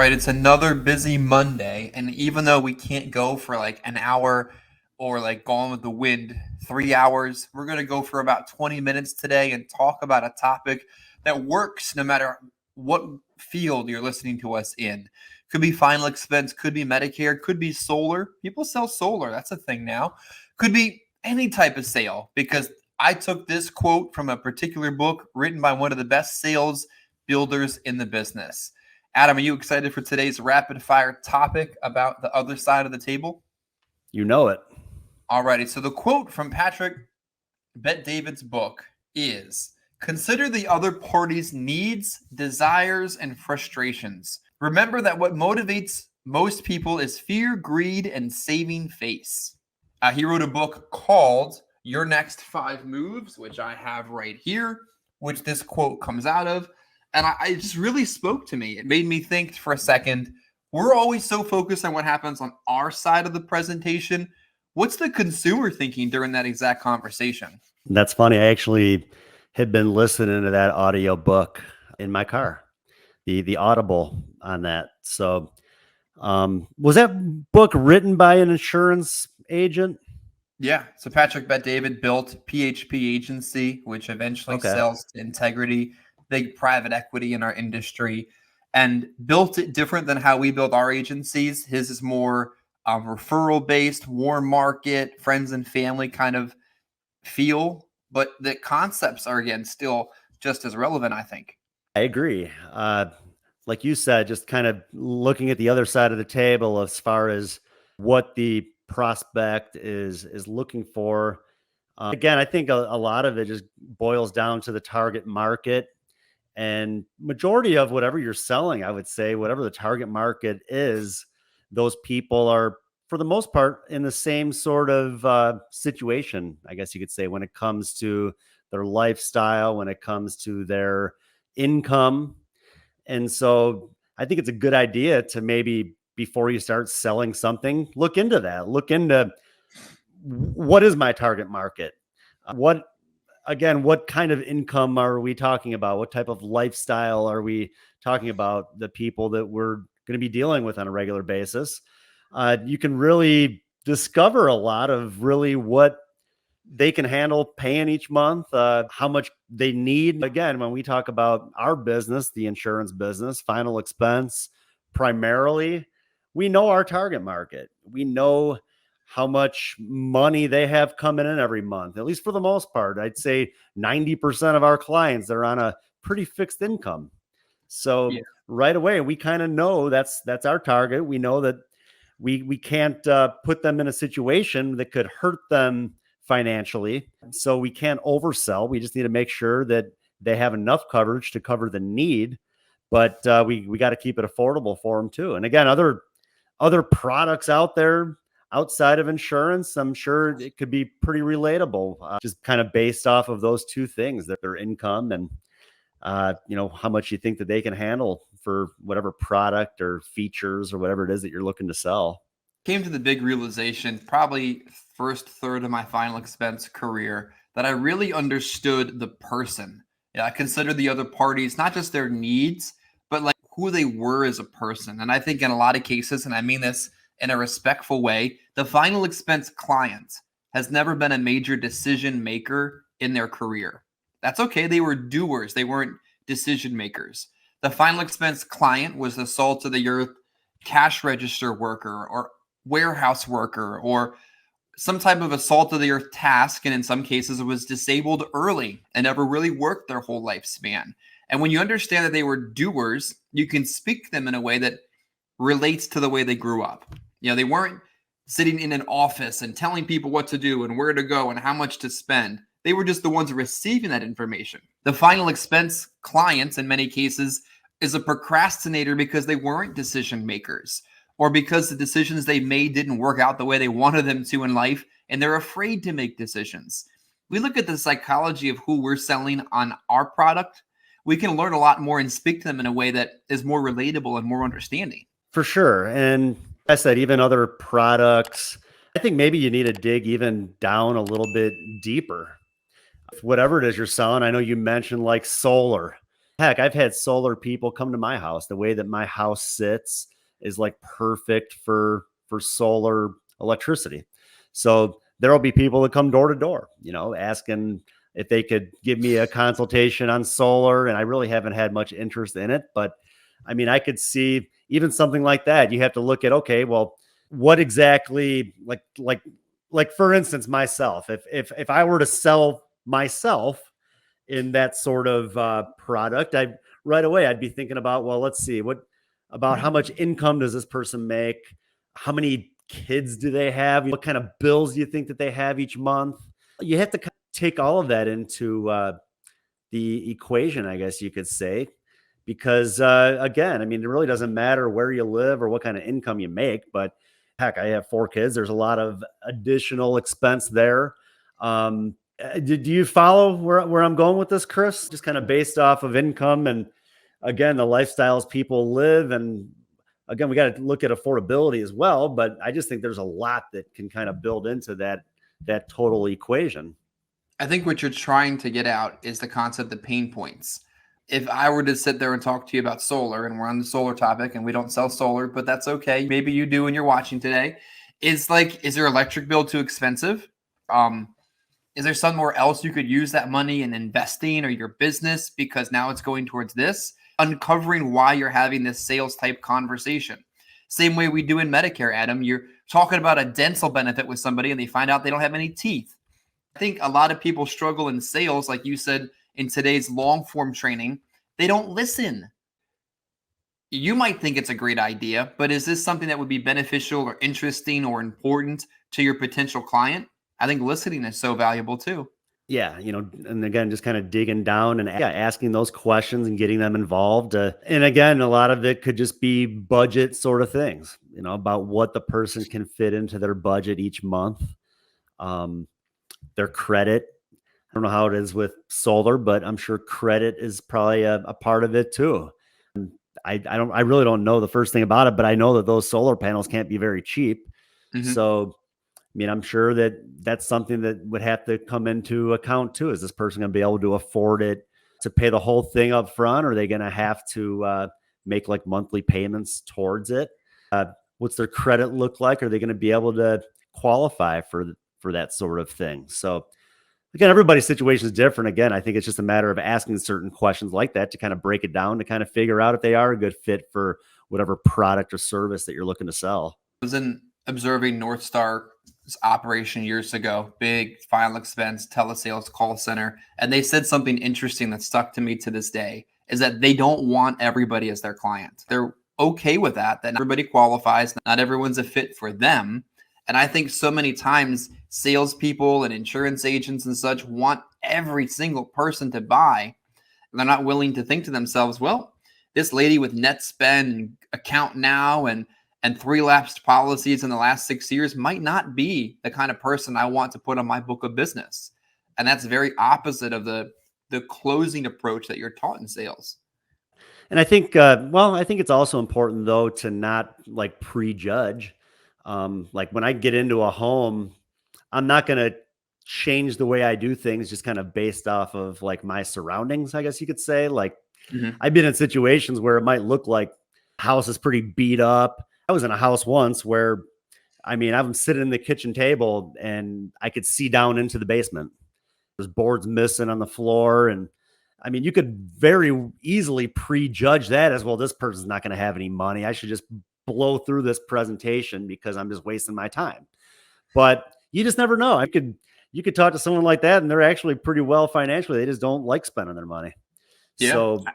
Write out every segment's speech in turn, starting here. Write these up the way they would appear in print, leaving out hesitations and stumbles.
right, it's another busy Monday, and even though we can't go for like an hour or like Gone with the Wind, 3 hours, we're going to go for about 20 minutes today and talk about a topic that works no matter what field you're listening to us in. Could be final expense, could be Medicare, could be solar. People sell solar, that's a thing now. Could be any type of sale, because I took this quote from a particular book written by one of the best sales builders in the business. Adam, are you excited for today's rapid fire topic about the other side of the table? You know it. Alrighty, so the quote from Patrick Bet-David's book is: consider the other party's needs, desires, and frustrations. Remember that what motivates most people is fear, greed, and saving face. He wrote a book called Your Next 5 Moves, which I have right here, which this quote comes out of. And it just really spoke to me. It made me think for a second. We're always so focused on what happens on our side of the presentation. What's the consumer thinking during that exact conversation? That's funny. I actually had been listening to that audio book in my car, the Audible on that. So was that book written by an insurance agent? Yeah. So Patrick Bet-David built PHP Agency, which eventually sells to Integrity, big private equity in our industry, and built it different than how we build our agencies. His is more referral based, warm market, friends and family kind of feel, but the concepts are, again, still just as relevant, I think. I agree. Like you said, just kind of looking at the other side of the table as far as what the prospect is looking for. Again, I think a lot of it just boils down to the target market. And majority of whatever you're selling, I would say, whatever the target market is, those people are, for the most part, in the same sort of situation, I guess you could say, when it comes to their lifestyle, when it comes to their income. And so I think it's a good idea to maybe, before you start selling something, look into that. Look into, what is my target market? What kind of income are we talking about? What type of lifestyle are we talking about? The people that we're going to be dealing with on a regular basis. You can really discover a lot of really what they can handle paying each month, how much they need. Again, when we talk about our business, the insurance business, final expense, primarily, we know our target market. We know how much money they have coming in every month, at least for the most part. I'd say 90% of our clients are on a pretty fixed income. So right away, we kind of know that's our target. We know that we can't put them in a situation that could hurt them financially. So we can't oversell. We just need to make sure that they have enough coverage to cover the need, but we got to keep it affordable for them too. And again, other products out there outside of insurance, I'm sure it could be pretty relatable, just kind of based off of those two things, that their income and, how much you think that they can handle for whatever product or features or whatever it is that you're looking to sell. Came to the big realization, probably first third of my final expense career, that I really understood the person. I considered the other parties, not just their needs, but like who they were as a person. And I think in a lot of cases, and I mean this in a respectful way, the final expense client has never been a major decision maker in their career. That's okay. They were doers. They weren't decision makers. The final expense client was the salt of the earth cash register worker or warehouse worker or some type of a salt of the earth task. And in some cases, it was disabled early and never really worked their whole lifespan. And when you understand that they were doers, you can speak to them in a way that relates to the way they grew up. They weren't sitting in an office and telling people what to do and where to go and how much to spend. They were just the ones receiving that information. The final expense clients, in many cases, is a procrastinator because they weren't decision makers or because the decisions they made didn't work out the way they wanted them to in life, and they're afraid to make decisions. We look at the psychology of who we're selling on our product. We can learn a lot more and speak to them in a way that is more relatable and more understanding. For sure. And I said, even other products, I think maybe you need to dig even down a little bit deeper. Whatever it is you're selling, I know you mentioned like solar. Heck, I've had solar people come to my house. The way that my house sits is like perfect for solar electricity. So there'll be people that come door to door, asking if they could give me a consultation on solar. And I really haven't had much interest in it, but I mean, I could see even something like that. You have to look at, okay, well, what exactly, like for instance, myself, if I were to sell myself in that sort of product, I right away I'd be thinking about, well, let's see, what about how much income does this person make? How many kids do they have? What kind of bills do you think that they have each month? You have to kind of take all of that into the equation, I guess you could say, because again, I mean, it really doesn't matter where you live or what kind of income you make, but heck, I have 4 kids. There's a lot of additional expense there. Do you follow where I'm going with this, Chris? Just kind of based off of income and again, the lifestyles people live. And again, we got to look at affordability as well. But I just think there's a lot that can kind of build into that total equation. I think what you're trying to get out is the concept of pain points. If I were to sit there and talk to you about solar, and we're on the solar topic, and we don't sell solar, but that's okay. Maybe you do and you're watching today. Is your electric bill too expensive? Is there somewhere else you could use that money in investing or your business because now it's going towards this? Uncovering why you're having this sales type conversation. Same way we do in Medicare, Adam. You're talking about a dental benefit with somebody and they find out they don't have any teeth. I think a lot of people struggle in sales, like you said, in today's long form training. They don't listen. You might think it's a great idea, but is this something that would be beneficial or interesting or important to your potential client? I think listening is so valuable too. Yeah, and again, just kind of digging down and asking those questions and getting them involved. And again, a lot of it could just be budget sort of things, about what the person can fit into their budget each month. Their credit. I don't know how it is with solar, but I'm sure credit is probably a part of it too. I really don't know the first thing about it, but I know that those solar panels can't be very cheap. Mm-hmm. So, I mean, I'm sure that that's something that would have to come into account too. Is this person going to be able to afford it to pay the whole thing up front? Or are they going to have to make like monthly payments towards it? What's their credit look like? Are they going to be able to qualify for that sort of thing? So again, everybody's situation is different. Again, I think it's just a matter of asking certain questions like that to kind of break it down, to kind of figure out if they are a good fit for whatever product or service that you're looking to sell. I was observing North Star's operation years ago, big final expense telesales call center. And they said something interesting that stuck to me to this day is that they don't want everybody as their client. They're okay with that not everybody qualifies. Not everyone's a fit for them. And I think so many times salespeople and insurance agents and such want every single person to buy. And they're not willing to think to themselves, well, this lady with net spend, account now, and 3 lapsed policies in the last 6 years might not be the kind of person I want to put on my book of business. And that's very opposite of the closing approach that you're taught in sales. And I think, I think it's also important though to not like prejudge. Like when I get into a home, I'm not going to change the way I do things just kind of based off of like my surroundings, I guess you could say. Like I've been in situations where it might look like house is pretty beat up. I was in a house once where, I mean, I'm sitting in the kitchen table and I could see down into the basement. There's boards missing on the floor. And I mean, you could very easily prejudge that as well. This person's not going to have any money. I should just blow through this presentation because I'm just wasting my time. But you just never know. You could talk to someone like that and they're actually pretty well financially. They just don't like spending their money. Yeah. So,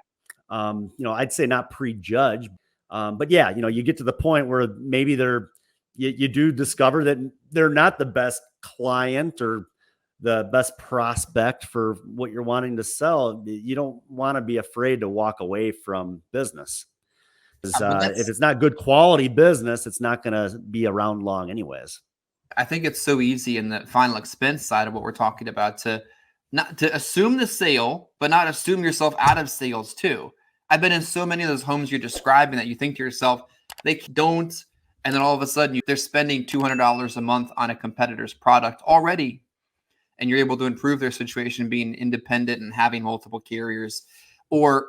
I'd say not prejudge. But yeah, you get to the point where maybe you do discover that they're not the best client or the best prospect for what you're wanting to sell. You don't want to be afraid to walk away from business. If it's not good quality business, it's not going to be around long anyways. I think it's so easy in the final expense side of what we're talking about to not to assume the sale, but not assume yourself out of sales too. I've been in so many of those homes you're describing that you think to yourself, they don't. And then all of a sudden they're spending $200 a month on a competitor's product already. And you're able to improve their situation being independent and having multiple carriers. Or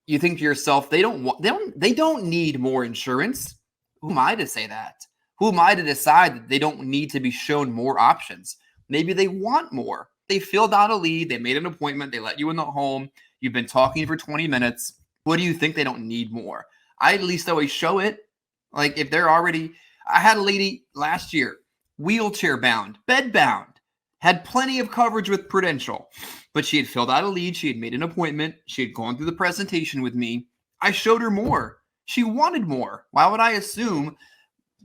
you think to yourself, they don't need more insurance. Who am I to say that? Who am I to decide that they don't need to be shown more options? Maybe they want more. They filled out a lead, they made an appointment, they let you in the home, you've been talking for 20 minutes. What do you think they don't need more? I at least always show it. Like if they're already, I had a lady last year, wheelchair bound, bed bound, had plenty of coverage with Prudential, but she had filled out a lead. She had made an appointment. She had gone through the presentation with me. I showed her more. She wanted more. Why would I assume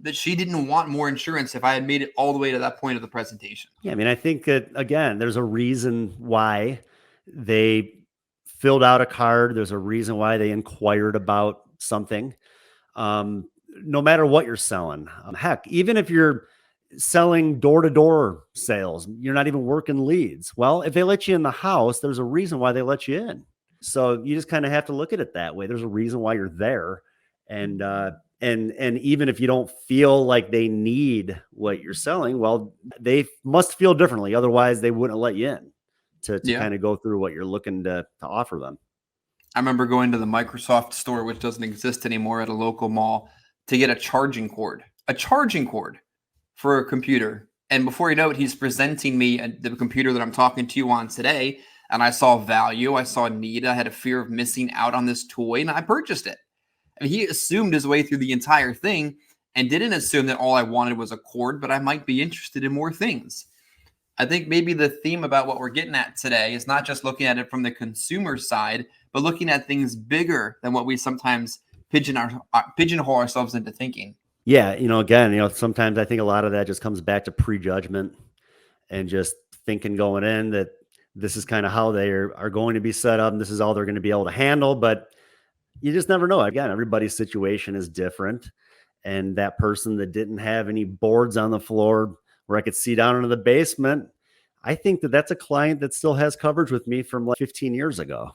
that she didn't want more insurance if I had made it all the way to that point of the presentation? Yeah, I mean, I think that again, there's a reason why they filled out a card. There's a reason why they inquired about something. No matter what you're selling, heck, even if you're selling door-to-door sales, you're not even working leads. Well, if they let you in the house, there's a reason why they let you in. So you just kind of have to look at it that way. There's a reason why you're there. And even if you don't feel like they need what you're selling, well, they must feel differently. Otherwise they wouldn't let you in to kind of go through what you're looking to offer them. I remember going to the Microsoft store, which doesn't exist anymore, at a local mall to get a charging cord for a computer. And before you know it, he's presenting me the computer that I'm talking to you on today. And I saw value. I saw need. I had a fear of missing out on this toy, and I purchased it. I mean, he assumed his way through the entire thing and didn't assume that all I wanted was a cord, but I might be interested in more things. I think maybe the theme about what we're getting at today is not just looking at it from the consumer side, but looking at things bigger than what we sometimes pigeonhole ourselves into thinking. Yeah. Again, sometimes I think a lot of that just comes back to prejudgment and just thinking going in that this is kind of how they are going to be set up and this is all they're going to be able to handle. But you just never know. Again, everybody's situation is different. And that person that didn't have any boards on the floor where I could see down into the basement, I think that that's a client that still has coverage with me from like 15 years ago.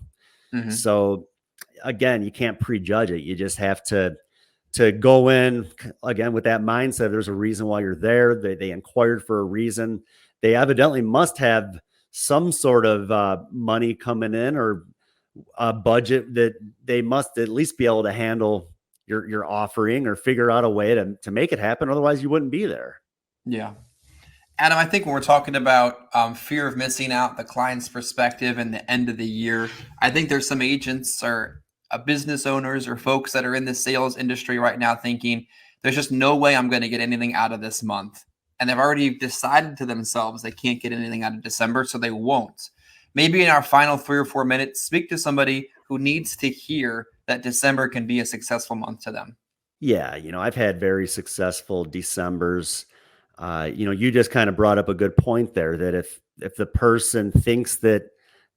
Mm-hmm. So again, you can't prejudge it. You just have to go in again with that mindset. There's a reason why you're there. They inquired for a reason. They evidently must have some sort of money coming in or a budget that they must at least be able to handle your offering or figure out a way to make it happen. Otherwise you wouldn't be there. Yeah. Adam, I think when we're talking about fear of missing out, the client's perspective and the end of the year, I think there's some agents or business owners or folks that are in the sales industry right now thinking there's just no way I'm going to get anything out of this month. And they've already decided to themselves they can't get anything out of December, so they won't. Maybe in our final 3 or 4 minutes, speak to somebody who needs to hear that December can be a successful month to them. Yeah, I've had very successful Decembers. You just kind of brought up a good point there that if the person thinks that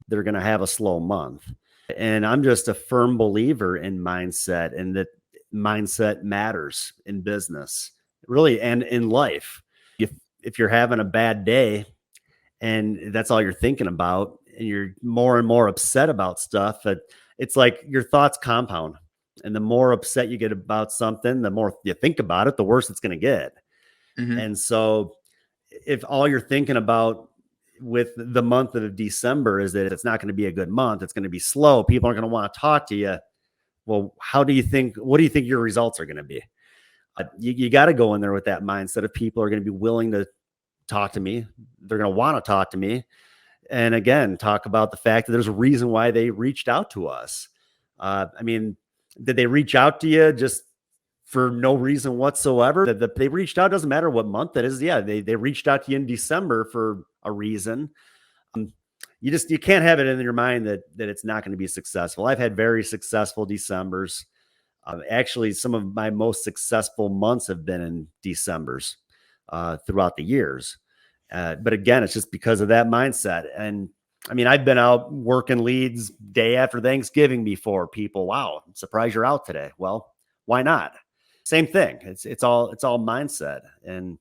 they're going to have a slow month, and I'm just a firm believer in mindset and that mindset matters in business, really, and in life. If you're having a bad day and that's all you're thinking about and you're more and more upset about stuff, it's like your thoughts compound. And the more upset you get about something, the more you think about it, the worse it's going to get. Mm-hmm. And so if all you're thinking about with the month of December is that it's not going to be a good month, it's going to be slow, people aren't going to want to talk to you. Well, what do you think your results are going to be? You got to go in there with that mindset of people are going to be willing to talk to me. They're going to want to talk to me. And again, talk about the fact that there's a reason why they reached out to us. Did they reach out to you just for no reason whatsoever? That they reached out, doesn't matter what month it is. Yeah, they reached out to you in December for a reason. You can't have it in your mind that it's not going to be successful. I've had very successful Decembers. Actually, some of my most successful months have been in Decembers throughout the years. But again, it's just because of that mindset. And I've been out working leads day after Thanksgiving before. People, wow, I'm surprised you're out today. Well, why not? Same thing. It's all mindset. And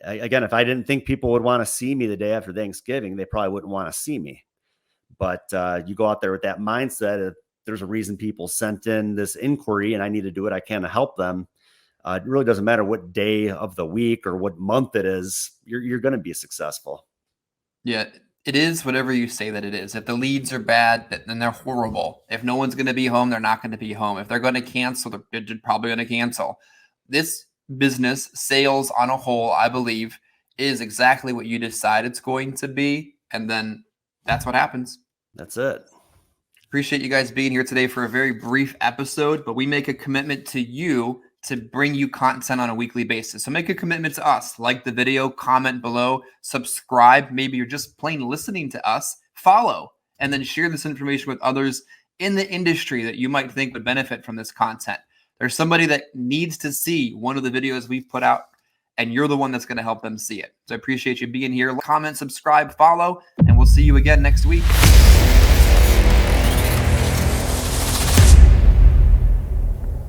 again, if I didn't think people would want to see me the day after Thanksgiving, they probably wouldn't want to see me. But you go out there with that mindset of there's a reason people sent in this inquiry and I need to do what I can to help them. It really doesn't matter what day of the week or what month it is. You're going to be successful. Yeah. It is whatever you say that it is. If the leads are bad, then they're horrible. If no one's going to be home, they're not going to be home. If they're going to cancel, they're probably going to cancel. This business, sales on a whole, I believe, is exactly what you decide it's going to be. And then that's what happens. That's it. Appreciate you guys being here today for a very brief episode, but we make a commitment to you to bring you content on a weekly basis. So make a commitment to us. Like the video, comment below, subscribe. Maybe you're just plain listening to us. Follow, and then share this information with others in the industry that you might think would benefit from this content. There's somebody that needs to see one of the videos we've put out, and you're the one that's going to help them see it. So I appreciate you being here. Comment, subscribe, follow, and we'll see you again next week.